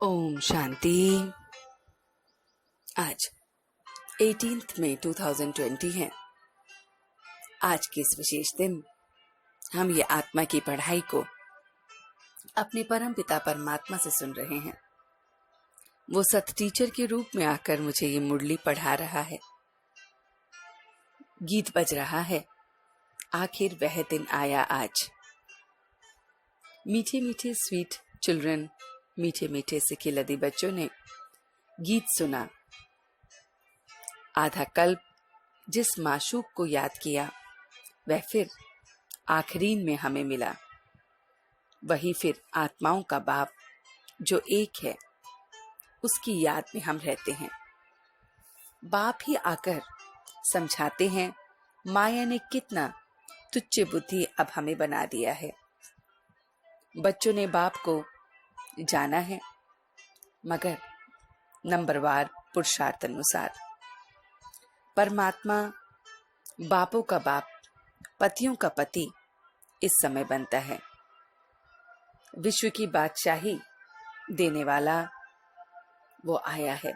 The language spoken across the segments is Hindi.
ओम शांति। आज 18 मई 2020 है। आज के इस विशेष दिन हम ये आत्मा की पढ़ाई को अपने परम पिता परमात्मा से सुन रहे हैं। वो सत टीचर के रूप में आकर मुझे ये मुरली पढ़ा रहा है। गीत बज रहा है, आखिर वह दिन आया आज। मीठे मीठे स्वीट चिल्ड्रन, मीठे मीठे सिखिलदी बच्चों ने गीत सुना। आधा कल्प जिस माशूक को याद किया, वह फिर आखरीन में हमें मिला। वही फिर आत्माओं का बाप जो एक है, उसकी याद में हम रहते हैं। बाप ही आकर समझाते हैं माया ने कितना तुच्छ बुद्धि अब हमें बना दिया है। बच्चों ने बाप को जाना है, मगर नंबरवार पुरुषार्थ अनुसार। परमात्मा बापों का बाप, पतियों का पति इस समय बनता है। विश्व की बादशाही देने वाला वो आया है।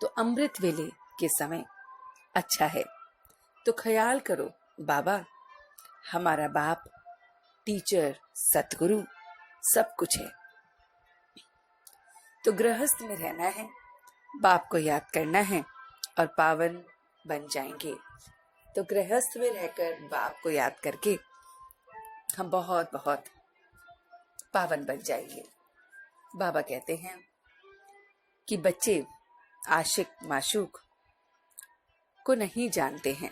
तो अमृत वेले के समय अच्छा है। तो ख्याल करो बाबा, हमारा बाप, टीचर, सतगुरु सब कुछ है। तो गृहस्थ में रहना है, बाप को याद करना है और पावन बन जाएंगे। तो गृहस्थ में रहकर बाप को याद करके हम बहुत बहुत पावन बन जाएंगे। बाबा कहते हैं कि बच्चे आशिक माशूक को नहीं जानते हैं।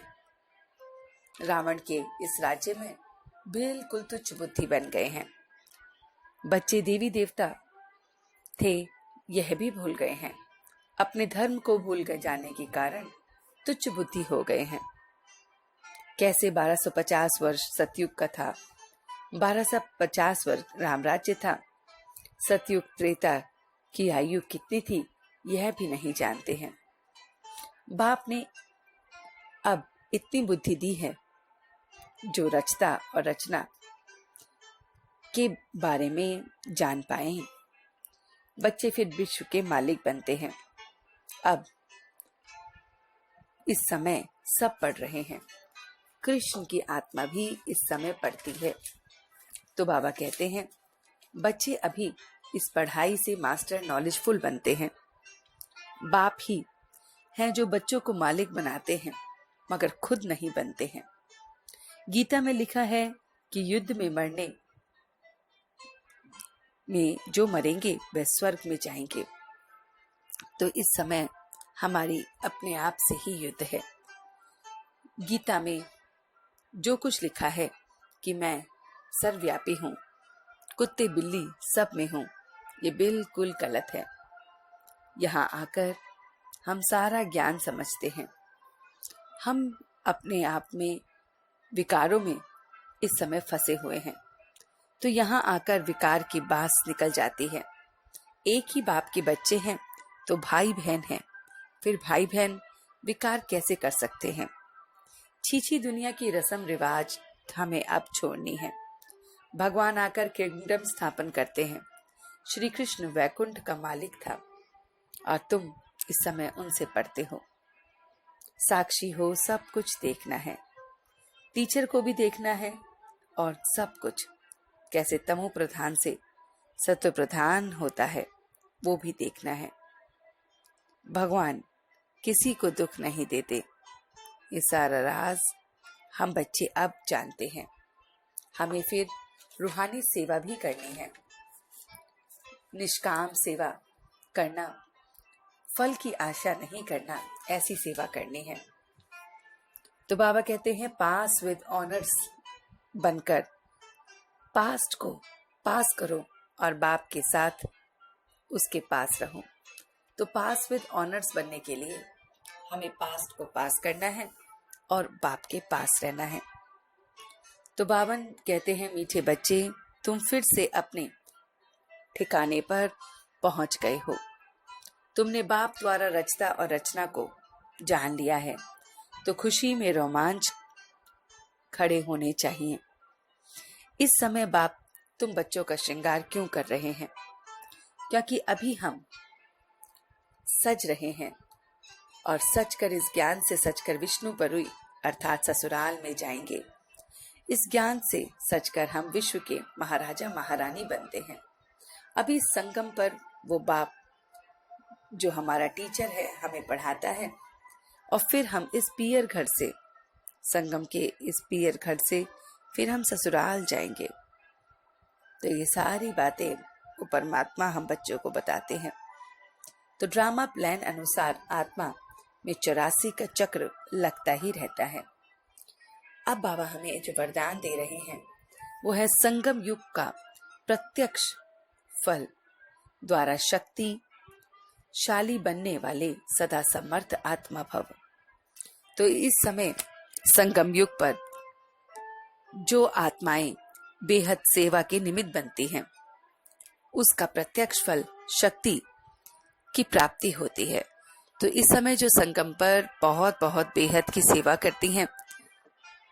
रावण के इस राज्य में बिल्कुल तुच्छ बुद्धि बन गए हैं। बच्चे देवी देवता थे, यह भी भूल गए हैं। अपने धर्म को भूल गए जाने के कारण तुच्छ बुद्धि हो गए हैं। कैसे 1250 वर्ष सतयुग का था, 1250 वर्ष राम राज्य था। सतयुग त्रेता की आयु कितनी थी, यह भी नहीं जानते हैं। बाप ने अब इतनी बुद्धि दी है जो रचता और रचना के बारे में जान पाए। बच्चे फिर विश्व के मालिक बनते हैं। अब इस समय सब पढ़ रहे हैं। कृष्ण की आत्मा भी इस समय पढ़ती है। तो बाबा कहते हैं बच्चे अभी इस पढ़ाई से मास्टर नॉलेजफुल बनते हैं। बाप ही हैं जो बच्चों को मालिक बनाते हैं, मगर खुद नहीं बनते हैं। गीता में लिखा है कि युद्ध में मरने में जो मरेंगे वह स्वर्ग में जाएंगे। तो इस समय हमारी अपने आप से ही युद्ध है। गीता में जो कुछ लिखा है कि मैं सर्वव्यापी हूँ, कुत्ते बिल्ली सब में हूँ, ये बिल्कुल गलत है। यहाँ आकर हम सारा ज्ञान समझते हैं। हम अपने आप में विकारों में इस समय फंसे हुए हैं। तो यहाँ आकर विकार की बास निकल जाती है। एक ही बाप के बच्चे हैं तो भाई बहन हैं, फिर भाई बहन विकार कैसे कर सकते हैं। छीछी दुनिया की रस्म रिवाज हमें अब छोड़नी है। भगवान आकर किंगडम स्थापन करते हैं। श्री कृष्ण वैकुंठ का मालिक था और तुम इस समय उनसे पढ़ते हो। साक्षी हो, सब कुछ देखना है। टीचर को भी देखना है और सब कुछ कैसे तमो प्रधान से सत्व प्रधान होता है वो भी देखना है। भगवान किसी को दुख नहीं देते। ये सारा राज हम बच्चे अब जानते हैं। हमें फिर रूहानी सेवा भी करनी है। निष्काम सेवा करना, फल की आशा नहीं करना, ऐसी सेवा करनी है। तो बाबा कहते हैं पास विद ऑनर्स बनकर पास्ट को पास करो और बाप के साथ उसके पास रहो। तो पास विद ऑनर्स बनने के लिए हमें पास्ट को पास करना है और बाप के पास रहना है। तो बाबन कहते हैं मीठे बच्चे, तुम फिर से अपने ठिकाने पर पहुंच गए हो। तुमने बाप द्वारा रचता और रचना को जान लिया है। तो खुशी में रोमांच खड़े होने चाहिए। इस समय बाप तुम बच्चों का श्रृंगार क्यों कर रहे हैं? क्योंकि अभी हम सज रहे हैं और सच कर इस ज्ञान से सच कर विष्णुपुरी अर्थात ससुराल में जाएंगे। इस ज्ञान से सच कर हम विश्व के महाराजा महारानी बनते हैं। अभी संगम पर वो बाप जो हमारा टीचर है हमें पढ़ाता है और फिर हम इस पियर घर से, संगम के इस पियर घर से फिर हम ससुराल जाएंगे। तो ये सारी बातें वो परमात्मा हम बच्चों को बताते हैं। तो ड्रामा प्लान अनुसार आत्मा में 84 का चक्र लगता ही रहता है। अब बाबा हमें जो वरदान दे रहे हैं वो है संगम युग का प्रत्यक्ष फल द्वारा शक्तिशाली बनने वाले सदा समर्थ आत्मा भव। तो इस समय संगम युग पर जो आत्माएं बेहद सेवा के निमित्त बनती हैं उसका प्रत्यक्ष फल शक्ति की प्राप्ति होती है। तो इस समय जो संगम पर बहुत बहुत बेहद की सेवा करती हैं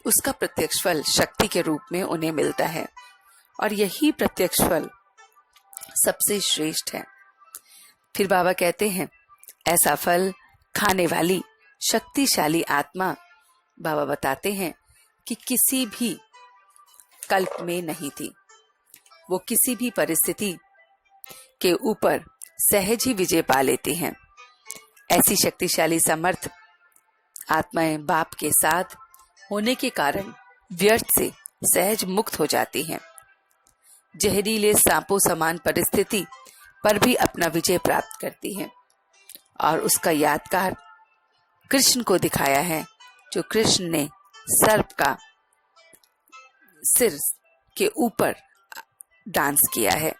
उसका प्रत्यक्ष फल शक्ति के रूप में उन्हें मिलता है और यही प्रत्यक्ष फल सबसे श्रेष्ठ है। फिर बाबा कहते हैं ऐसा फल खाने वाली शक्तिशाली आत्मा, बाबा बताते हैं कि किसी भी कल्प में नहीं थी। वो किसी भी परिस्थिति के ऊपर सहज ही विजय पा लेती हैं। ऐसी शक्तिशाली समर्थ आत्माएं बाप के साथ होने के कारण व्यर्थ से सहज मुक्त हो जाती हैं। जहरीले सांपों समान परिस्थिति पर भी अपना विजय प्राप्त करती हैं और उसका यादगार कृष्ण को दिखाया है, जो कृष्ण ने सर्प का सिर के ऊपर डांस किया है।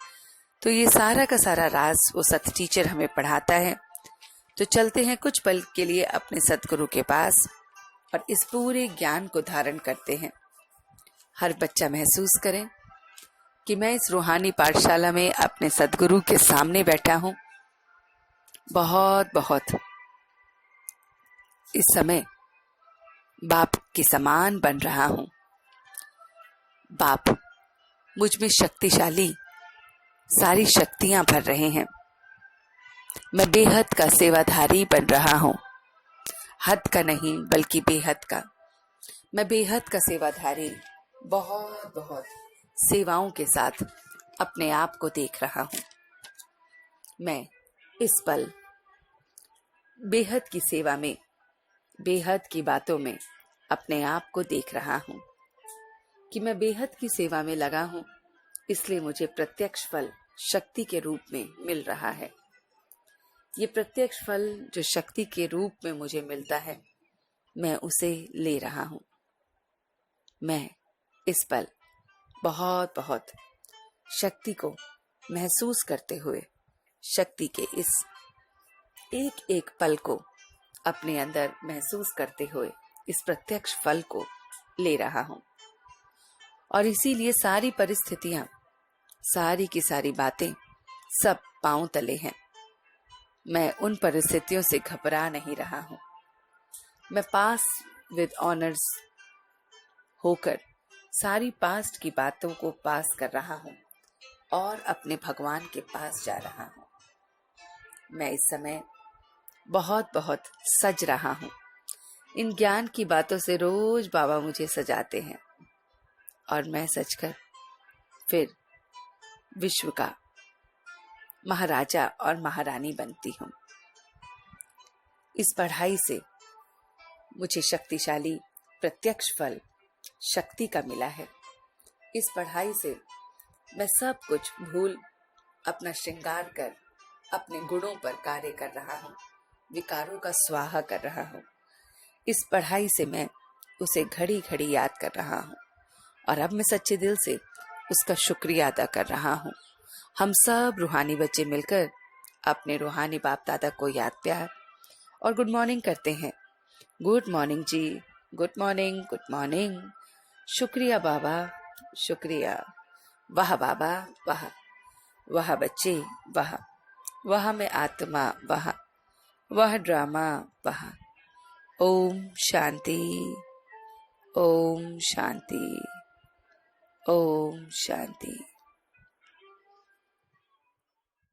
तो ये सारा का सारा राज वो सत टीचर हमें पढ़ाता है। तो चलते हैं कुछ पल के लिए अपने सतगुरु के पास और इस पूरे ज्ञान को धारण करते हैं। हर बच्चा महसूस करें कि मैं इस रूहानी पाठशाला में अपने सतगुरु के सामने बैठा हूं। बहुत बहुत इस समय बाप के समान बन रहा हूं। बाप मुझ में शक्तिशाली सारी शक्तियां भर रहे हैं। मैं बेहद का सेवाधारी बन रहा हूं, हद का नहीं बल्कि बेहद का। मैं बेहद का सेवाधारी बहुत बहुत सेवाओं के साथ अपने आप को देख रहा हूं। मैं इस पल बेहद की सेवा में, बेहद की बातों में अपने आप को देख रहा हूं कि मैं बेहद की सेवा में लगा हूं, इसलिए मुझे प्रत्यक्ष फल शक्ति के रूप में मिल रहा है। ये प्रत्यक्ष फल जो शक्ति के रूप में मुझे मिलता है, मैं उसे ले रहा हूं। मैं इस पल बहुत बहुत शक्ति को महसूस करते हुए, शक्ति के इस एक एक पल को अपने अंदर महसूस करते हुए इस प्रत्यक्ष फल को ले रहा हूं। और इसीलिए सारी परिस्थितियां, सारी की सारी बातें सब पांव तले हैं। मैं उन परिस्थितियों से घबरा नहीं रहा हूं। मैं पास विद ऑनर्स होकर सारी पास्ट की बातों को पास कर रहा हूं और अपने भगवान के पास जा रहा हूं। मैं इस समय बहुत बहुत सज रहा हूं। इन ज्ञान की बातों से रोज बाबा मुझे सजाते हैं और मैं सजकर फिर विश्व का महाराजा और महारानी बनती हूँ। इस पढ़ाई से मुझे शक्तिशाली प्रत्यक्ष फल शक्ति का मिला है। इस पढ़ाई से मैं सब कुछ भूल अपना श्रृंगार कर अपने गुणों पर कार्य कर रहा हूँ, विकारों का स्वाहा कर रहा हूँ। इस पढ़ाई से मैं उसे घड़ी घड़ी याद कर रहा हूँ और अब मैं सच्चे दिल से उसका शुक्रिया अदा कर रहा हूँ। हम सब रूहानी बच्चे मिलकर अपने रूहानी बाप दादा को याद प्यार और गुड मॉर्निंग करते हैं। गुड मॉर्निंग जी, गुड मॉर्निंग, गुड मॉर्निंग। शुक्रिया बाबा, शुक्रिया। वाह बाबा, वाह वाह बच्चे, वाह वाह में आत्मा, वाह वाह ड्रामा, वाह। ओम शांति, ओम शांति, ओम शांति।